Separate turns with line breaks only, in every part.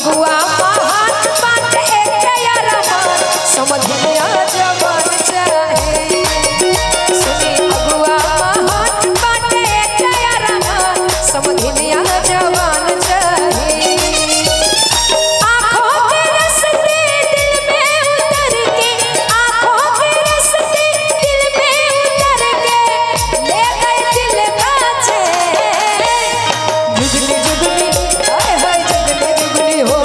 अगुआ महान बात एक अरमान समझ में आ जवान चाहे सुनी अगुआ महान बात एक अरमान समझ में आ जवान चाहे आँखों के रस्ते दिल में उतर के आँखों के रस्ते दिल में उतर के ले गए दिल का चैन जुगनी जुगनी हाय हाय जुगनी जुगनी हो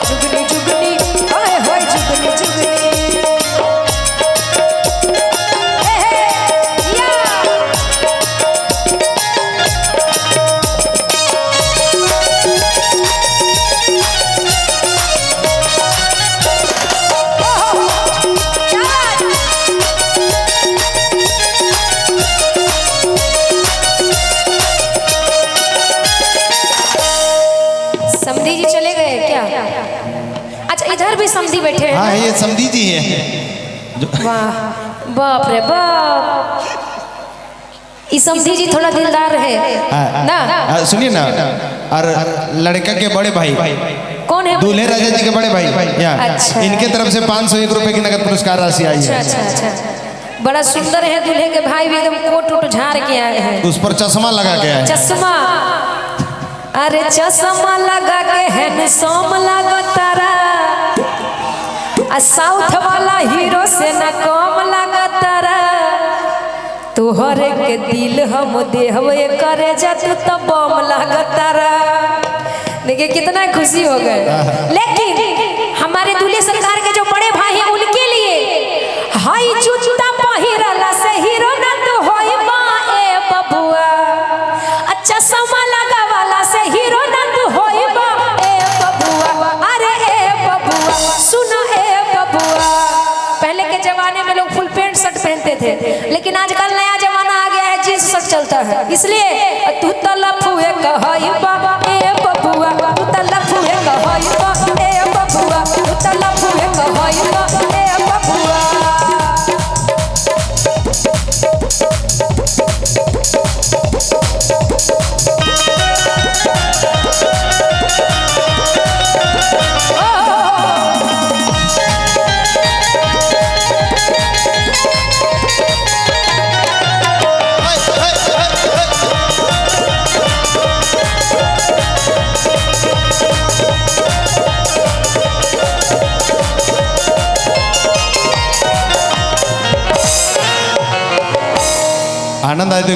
जुगनी जुगनी हाय हाय जुगनी जुगनी या समधी जी चले गए क्या? अच्छा इधर भी समधी बैठे हैं।
हाँ ये समधी जी है।
वाह बाप रे बाप ये समधी जी थोड़ा दिलदार है ना।
सुनिए ना, और लड़का के बड़े भाई
कौन है?
दूल्हे राजा जी के बड़े भाई यहाँ।
अच्छा।
इनके तरफ से 501 रुपए की नगद पुरस्कार राशि आई है।
अच्छा अच्छा अच्छा बड़ा सुंदर है दूल्हे के भाई भी एकदम कोट उट झाड़ के आए हैं।
उस पर चश्मा लगा के आए।
चश्मा अरे चश्मा लगा के हैंडसम लगा तारा साउथ वाला हीरो से न कम लगा तारा तोहरे के दिल हम देहवे करे जात तो बम लगा तारा। देखिए कितना खुशी हो गए। लेकिन हमारे दूल्हे सरकार के जो बड़े भाई हैं उनके लिए हाई जूता पहिरला से हीरो न तो होई मां ए बबुआ अच्छा चश्मा लगा वाला से हीरो न तो होई मां ए बबुआ। अरे ए बबुआ सुनो ए बबुआ पहले के जमाने में लोग फुल पैंट शर्ट पहनते थे लेकिन आजकल नया जमाना आ गया है जींस शर्ट चलता है इसलिए तू तो लफुए कहई बा ए बबुआ तू तो लफुए कहई बा ए बबुआ तू तो लफुए कहई बा ए बबुआ।
आनंद आए थे।